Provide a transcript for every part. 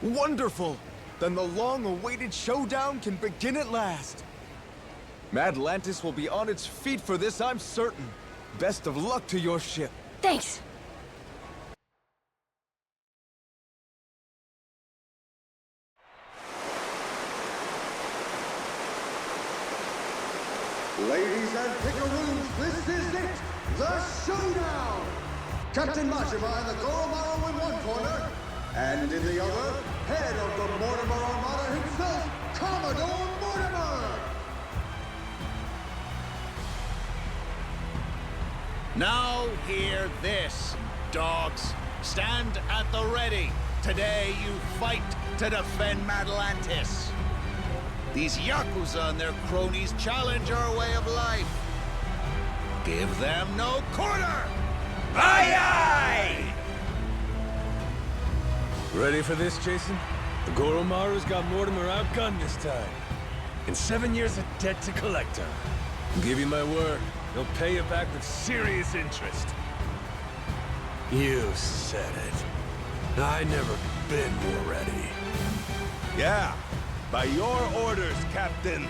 Wonderful! Then the long-awaited showdown can begin at last. Madlantis will be on its feet for this, I'm certain. Best of luck to your ship. Thanks. Ladies and pickaroos, this is it! The showdown! Captain Majima and the Goromaru in one corner, and in the other, head of the Mortimer Armada himself, Commodore Mortimer! Now hear this, dogs. Stand at the ready. Today you fight to defend Madlantis. These Yakuza and their cronies challenge our way of life. Give them no quarter! Aye, aye! Ready for this, Jason? The Goromaru's got Mortimer outgunned this time. And 7 years of debt to collect on. I'll give you my word, he'll pay you back with serious interest. You said it. I never been more ready. Yeah, by your orders, Captain.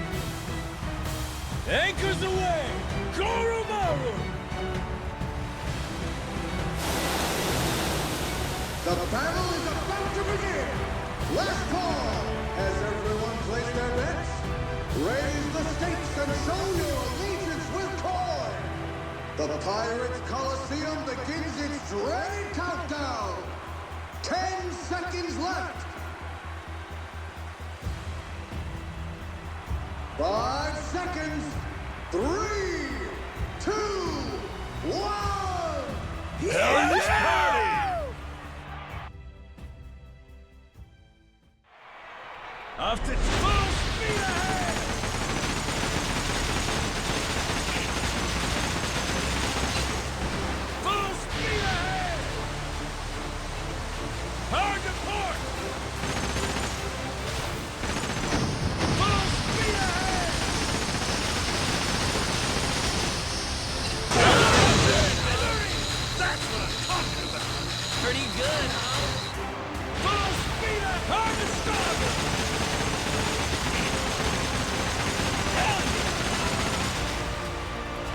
Anchors away! Goromaru! The battle is about to begin! Last call! Has everyone placed their bets? Raise the stakes and show your allegiance with coin! The Pirates Coliseum begins its dreaded countdown! 10 seconds left! 5 seconds! 3, 2, 1! Yeah! Off to full speed ahead! Full speed ahead! Hard to port! Full speed ahead! That's what I'm talking about! Pretty good, huh? Full speed ahead! Hard to starboard!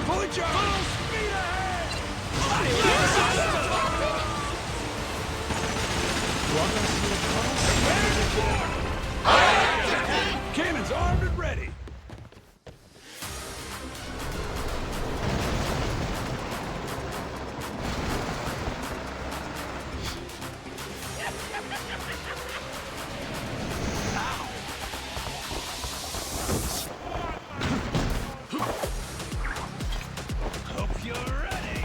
Fully charged! Full speed ahead! Cannons armed and ready! Hope you're ready!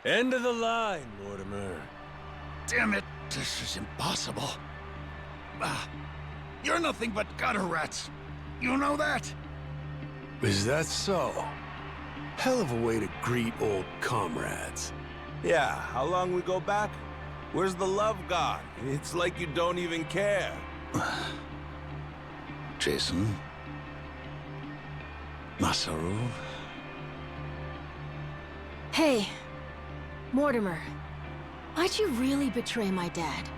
End of the line, Mortimer. Damn it, this is impossible. You're nothing but gutter rats. You know that? Is that so? Hell of a way to greet old comrades. Yeah, how long we go back? Where's the love gone? It's like you don't even care. Jason. Masaru. Hey, Mortimer. Why'd you really betray my dad?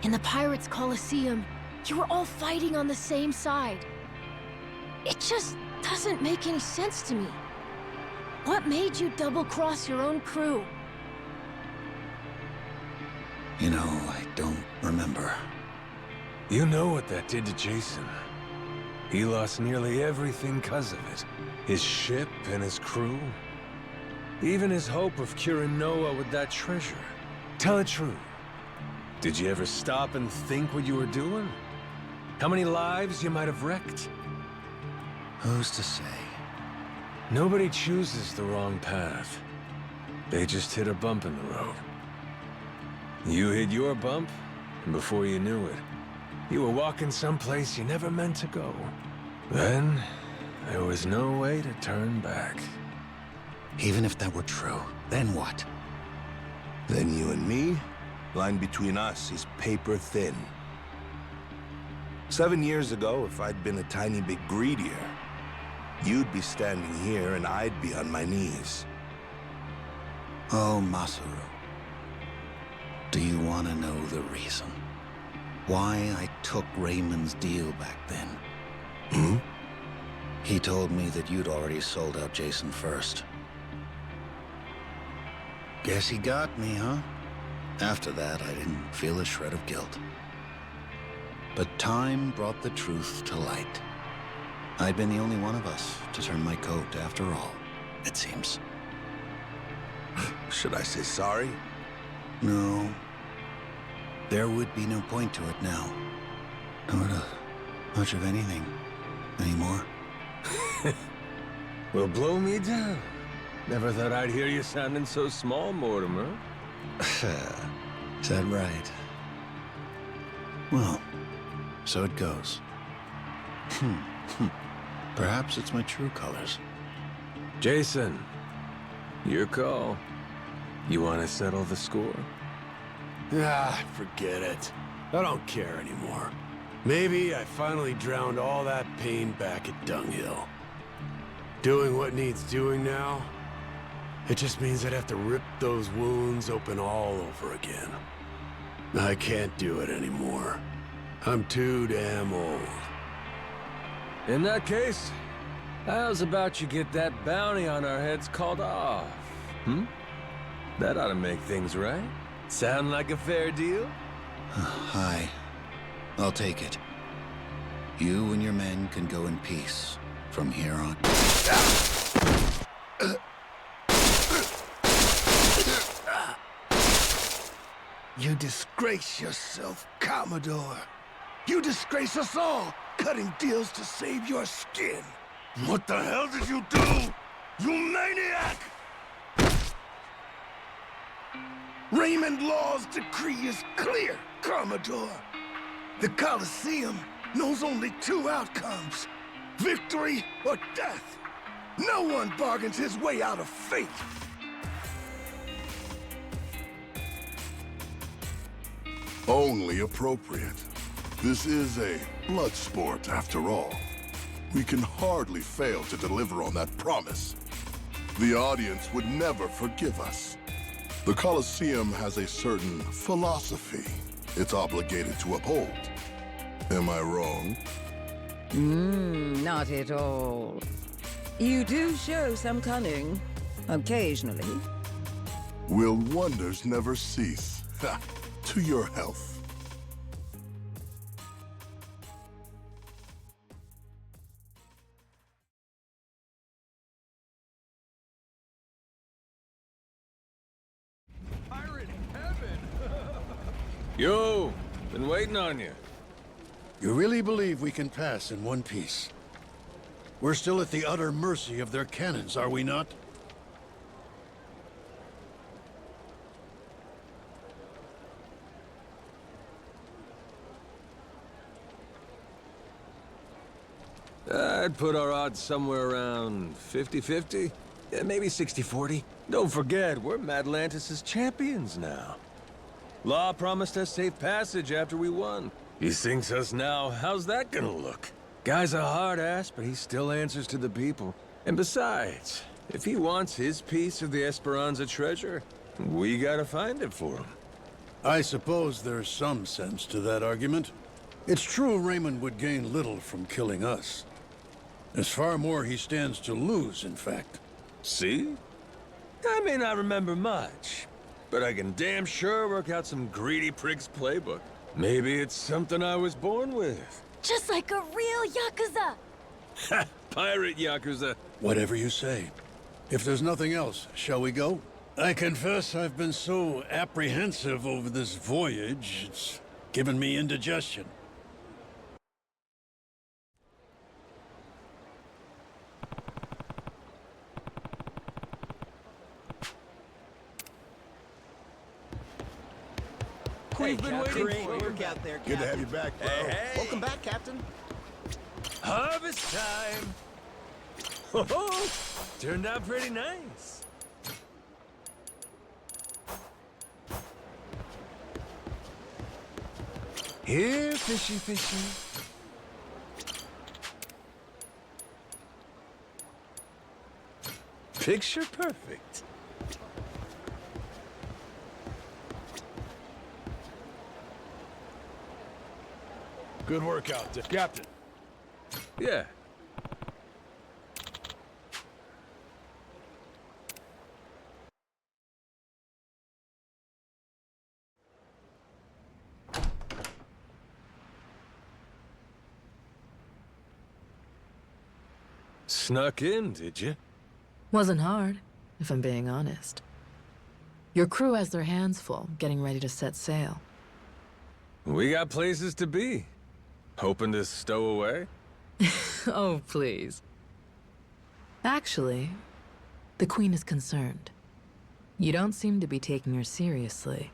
In the Pirates' Coliseum, you were all fighting on the same side. It just doesn't make any sense to me. What made you double-cross your own crew? You know, I don't remember. You know what that did to Jason. He lost nearly everything because of it. His ship and his crew. Even his hope of curing Noah with that treasure. Tell it true. Did you ever stop and think what you were doing? How many lives you might have wrecked? Who's to say? Nobody chooses the wrong path. They just hit a bump in the road. You hit your bump, and before you knew it, you were walking someplace you never meant to go. Then, there was no way to turn back. Even if that were true, then what? Then you and me, line between us is paper thin. 7 years ago, if I'd been a tiny bit greedier, you'd be standing here and I'd be on my knees. Oh, Masaru. Do you want to know the reason? Why I took Raymond's deal back then? Hmm? He told me that you'd already sold out Jason first. Guess he got me, huh? After that, I didn't feel a shred of guilt. But time brought the truth to light. I'd been the only one of us to turn my coat after all, it seems. Should I say sorry? No. There would be no point to it now. Nor to much of anything anymore. Well, blow me down. Never thought I'd hear you sounding so small, Mortimer. Is that right? Well, so it goes. Perhaps it's my true colors. Jason, your call. You want to settle the score? Ah, forget it. I don't care anymore. Maybe I finally drowned all that pain back at Dunghill. Doing what needs doing now, it just means I'd have to rip those wounds open all over again. I can't do it anymore. I'm too damn old. In that case, how's about you get that bounty on our heads called off? That ought to make things right. Sound like a fair deal? Hi. I'll take it. You and your men can go in peace from here on. You disgrace yourself, Commodore. You disgrace us all, cutting deals to save your skin. What the hell did you do, you maniac? Raymond Law's decree is clear, Commodore. The Coliseum knows only two outcomes: victory or death. No one bargains his way out of fate. Only appropriate. This is a blood sport, after all. We can hardly fail to deliver on that promise. The audience would never forgive us. The Colosseum has a certain philosophy it's obligated to uphold. Am I wrong? Not at all. You do show some cunning, occasionally. Will wonders never cease? Ha! To your health. Yo, been waiting on you. You really believe we can pass in one piece? We're still at the utter mercy of their cannons, are we not? I'd put our odds somewhere around 50-50. Yeah, maybe 60-40. Don't forget, we're Madlantis' champions now. Law promised us safe passage after we won. He sinks us now, how's that gonna look? Guy's a hard ass, but he still answers to the people. And besides, if he wants his piece of the Esperanza treasure, we gotta find it for him. I suppose there's some sense to that argument. It's true Raymond would gain little from killing us. There's far more he stands to lose, in fact. See? I may not remember much, but I can damn sure work out some greedy prick's playbook. Maybe it's something I was born with. Just like a real Yakuza! Ha! Pirate Yakuza. Whatever you say. If there's nothing else, shall we go? I confess I've been so apprehensive over this voyage, it's given me indigestion. We've been waiting. Great work out there, Captain. Good to have you back, bro. Hey. Welcome back, Captain. Harvest time! Ho ho! Turned out pretty nice. Here, fishy fishy. Picture perfect. Good work out there, Captain. Yeah. Snuck in, did you? Wasn't hard, if I'm being honest. Your crew has their hands full, getting ready to set sail. We got places to be. Hoping to stow away? Oh, please. Actually, the Queen is concerned. You don't seem to be taking her seriously.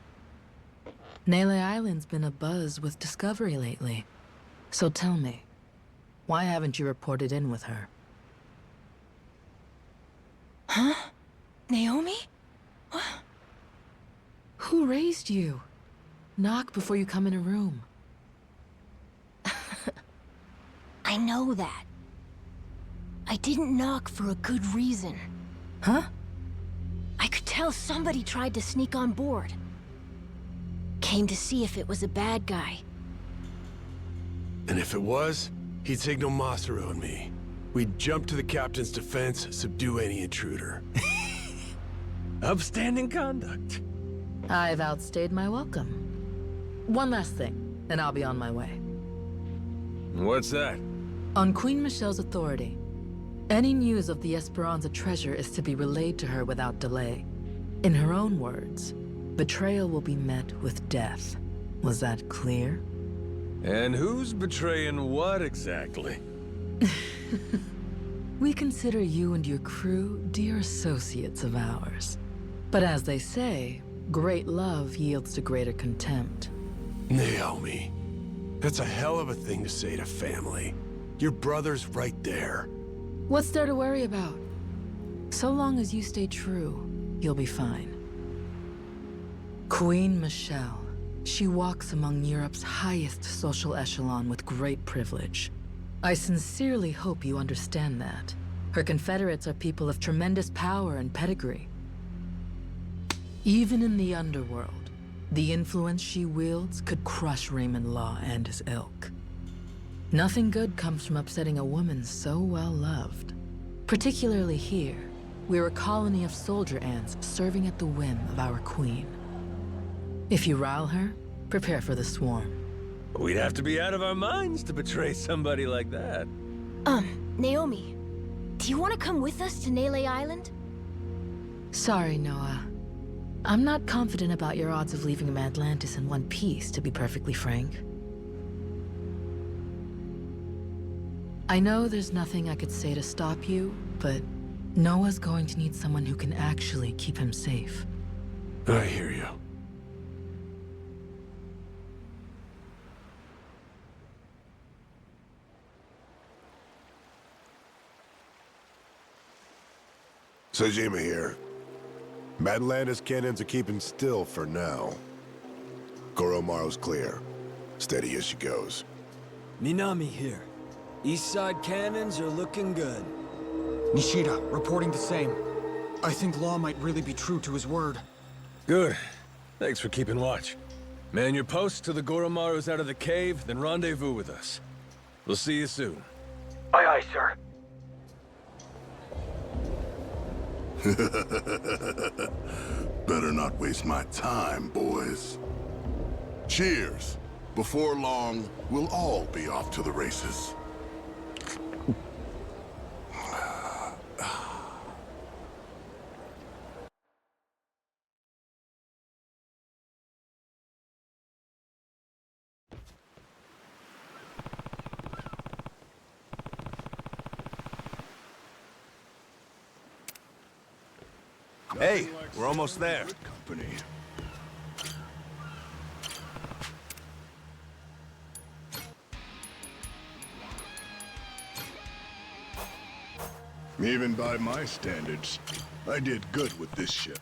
Nele Island's been abuzz with discovery lately. So tell me, why haven't you reported in with her? Huh? Naomi? Who raised you? Knock before you come in a room. I know that. I didn't knock for a good reason. Huh? I could tell somebody tried to sneak on board. Came to see if it was a bad guy. And if it was, he'd signal Masaru and me. We'd jump to the captain's defense, subdue any intruder. Upstanding conduct. I've outstayed my welcome. One last thing, and I'll be on my way. What's that? On Queen Michelle's authority, any news of the Esperanza treasure is to be relayed to her without delay. In her own words, betrayal will be met with death. Was that clear? And who's betraying what exactly? We consider you and your crew dear associates of ours. But as they say, great love yields to greater contempt. Naomi, that's a hell of a thing to say to family. Your brother's right there. What's there to worry about? So long as you stay true, you'll be fine. Queen Michelle. She walks among Europe's highest social echelon with great privilege. I sincerely hope you understand that. Her confederates are people of tremendous power and pedigree. Even in the underworld, the influence she wields could crush Raymond Law and his ilk. Nothing good comes from upsetting a woman so well loved. Particularly here, we're a colony of soldier ants serving at the whim of our queen. If you rile her, prepare for the swarm. We'd have to be out of our minds to betray somebody like that. Naomi, do you want to come with us to Nele Island? Sorry, Noah. I'm not confident about your odds of leaving Atlantis in one piece, to be perfectly frank. I know there's nothing I could say to stop you, but Noah's going to need someone who can actually keep him safe. I hear you. Sejima here. Atlantis cannons are keeping still for now. Goromaru's clear. Steady as she goes. Minami here. East side cannons are looking good. Nishida, reporting the same. I think Law might really be true to his word. Good. Thanks for keeping watch. Man your posts till the Goromaru's out of the cave, then rendezvous with us. We'll see you soon. Aye, aye, sir. Better not waste my time, boys. Cheers. Before long, we'll all be off to the races. Hey, we're almost there. Company. Even by my standards, I did good with this ship.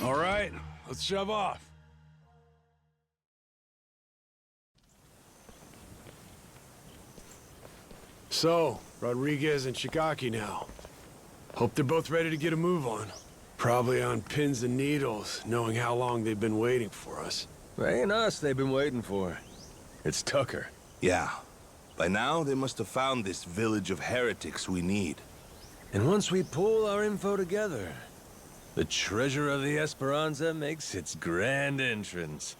All right, let's shove off. So, Rodriguez and Shigaki now. Hope they're both ready to get a move on. Probably on pins and needles, knowing how long they've been waiting for us. It ain't us they've been waiting for. It's Tucker. Yeah. By now, they must have found this village of heretics we need. And once we pull our info together, the treasure of the Esperanza makes its grand entrance.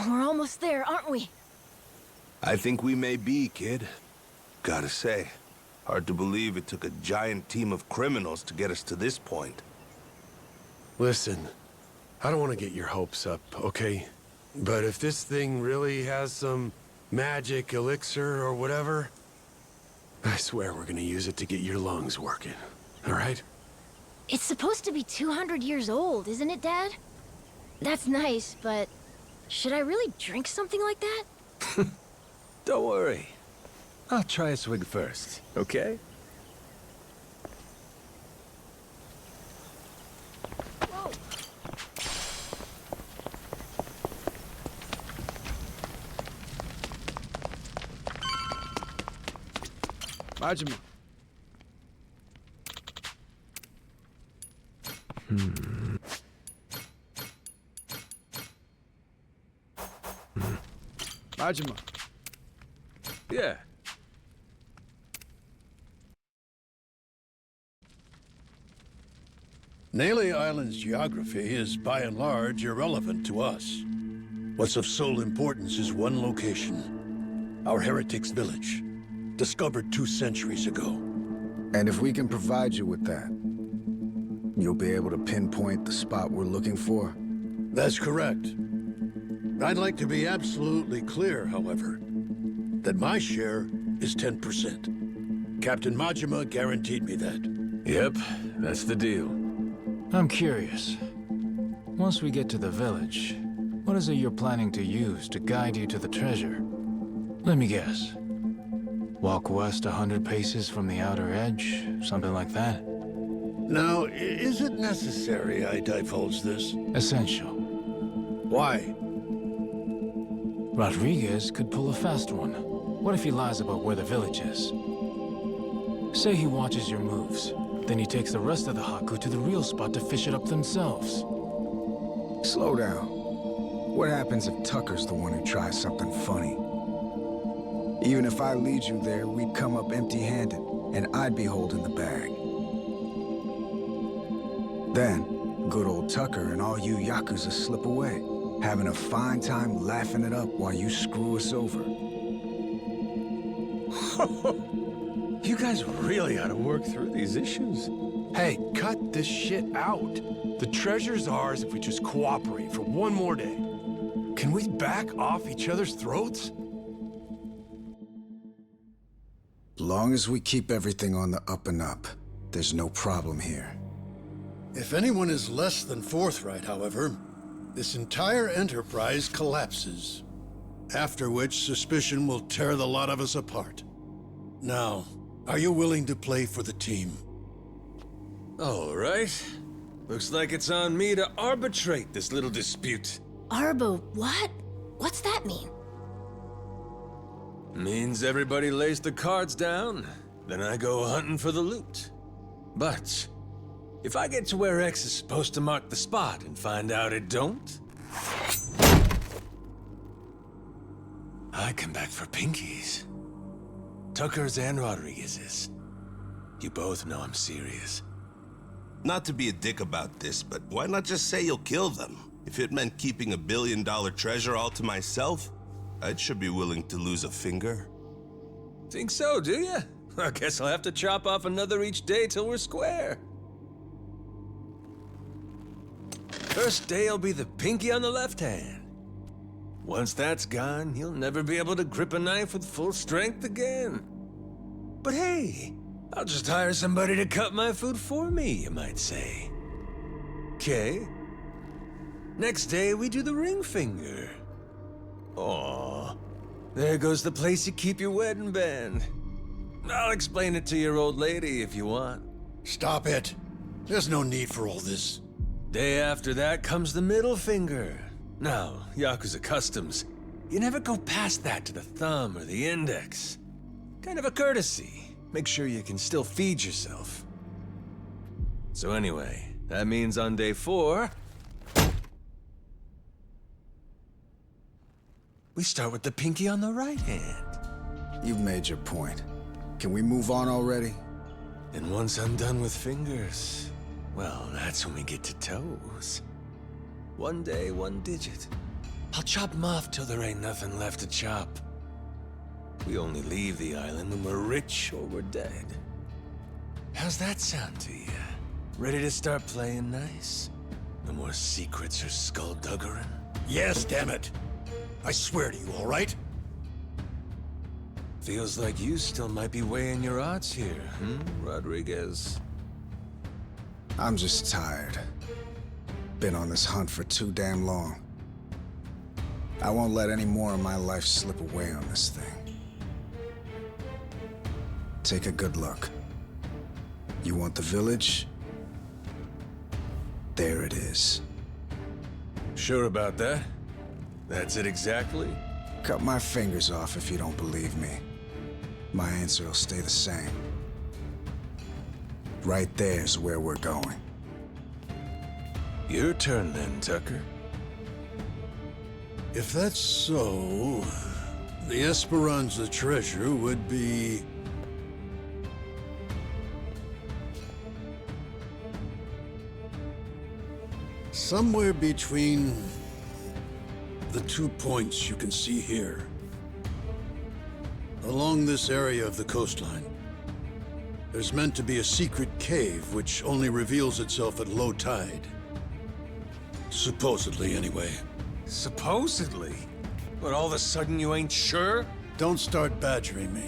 We're almost there, aren't we? I think we may be, kid. Gotta say, hard to believe it took a giant team of criminals to get us to this point. Listen, I don't want to get your hopes up, okay? But if this thing really has some magic elixir or whatever, I swear we're gonna use it to get your lungs working, all right? It's supposed to be 200 years old, isn't it, Dad? That's nice, but should I really drink something like that? Don't worry. I'll try a swig first, okay? Whoa. Majima. Majima. Yeah. Nele Island's geography is, by and large, irrelevant to us. What's of sole importance is one location. Our heretics' village, discovered 2 centuries ago. And if we can provide you with that, you'll be able to pinpoint the spot we're looking for? That's correct. I'd like to be absolutely clear, however, that my share is 10%. Captain Majima guaranteed me that. Yep, that's the deal. I'm curious. Once we get to the village, what is it you're planning to use to guide you to the treasure? Let me guess. Walk west 100 paces from the outer edge, something like that? Now, is it necessary I divulge this? Essential. Why? Rodriguez could pull a fast one. What if he lies about where the village is? Say he watches your moves. Then he takes the rest of the Haku to the real spot to fish it up themselves. Slow down. What happens if Tucker's the one who tries something funny? Even if I lead you there, we'd come up empty-handed, and I'd be holding the bag. Then, good old Tucker and all you Yakuza slip away, having a fine time laughing it up while you screw us over. You guys really ought to work through these issues. Hey, cut this shit out. The treasure's ours if we just cooperate for one more day. Can we back off each other's throats? Long as we keep everything on the up and up, there's no problem here. If anyone is less than forthright, however, this entire enterprise collapses. After which, suspicion will tear the lot of us apart. Now, are you willing to play for the team? All right. Looks like it's on me to arbitrate this little dispute. Arbo, what? What's that mean? Means everybody lays the cards down, then I go hunting for the loot. But if I get to where X is supposed to mark the spot and find out it don't, I come back for pinkies. Tucker's and Rodriguez's. You both know I'm serious. Not to be a dick about this, but why not just say you'll kill them? If it meant keeping $1 billion treasure all to myself, I should be willing to lose a finger. Think so, do ya? I guess I'll have to chop off another each day till we're square. First day will be the pinky on the left hand. Once that's gone, you'll never be able to grip a knife with full strength again. But hey, I'll just hire somebody to cut my food for me, you might say. 'Kay. Next day, we do the ring finger. Aw, there goes the place you keep your wedding band. I'll explain it to your old lady if you want. Stop it. There's no need for all this. Day after that comes the middle finger. Now, Yakuza customs, you never go past that to the thumb or the index. Kind of a courtesy. Make sure you can still feed yourself. So anyway, that means on day 4, we start with the pinky on the right hand. You've made your point. Can we move on already? And once I'm done with fingers, well, that's when we get to toes. One day, one digit. I'll chop them off till there ain't nothing left to chop. We only leave the island when we're rich or we're dead. How's that sound to you? Ready to start playing nice? No more secrets or skullduggerin'? Yes, damn it. I swear to you, all right? Feels like you still might be weighing your odds here, Rodriguez? I'm just tired. Been on this hunt for too damn long. I won't let any more of my life slip away on this thing. Take a good look. You want the village? There it is. Sure about that? That's it exactly? Cut my fingers off if you don't believe me. My answer will stay the same. Right there's where we're going. Your turn then, Tucker. If that's so, the Esperanza treasure would be... somewhere between the 2 points you can see here. Along this area of the coastline, there's meant to be a secret cave which only reveals itself at low tide. Supposedly, anyway. Supposedly? But all of a sudden you ain't sure? Don't start badgering me.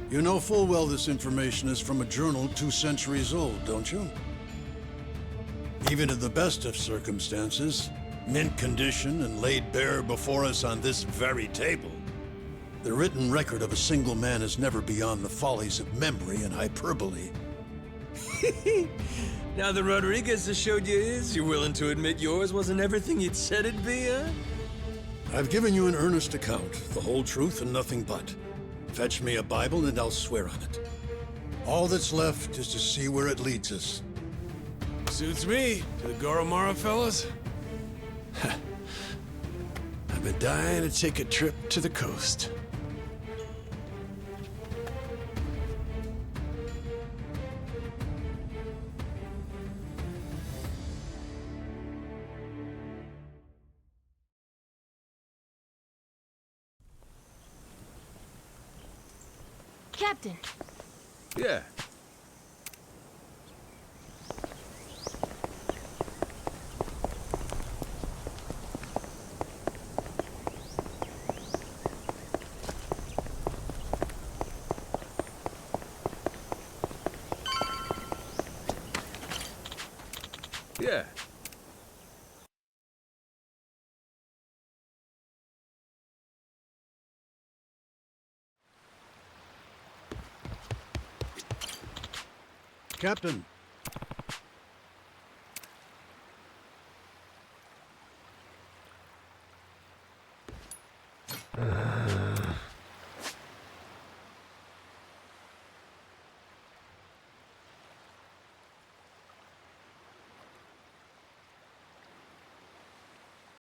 You know full well this information is from a journal 2 centuries old, don't you? Even in the best of circumstances, mint condition and laid bare before us on this very table, the written record of a single man is never beyond the follies of memory and hyperbole. Now the Rodriguez has showed you his, you're willing to admit yours wasn't everything you'd said it'd be, huh? I've given you an earnest account, the whole truth and nothing but. Fetch me a Bible and I'll swear on it. All that's left is to see where it leads us. Suits me. To the Goromara fellas? I've been dying to take a trip to the coast. Captain. Yeah. Yeah. Captain.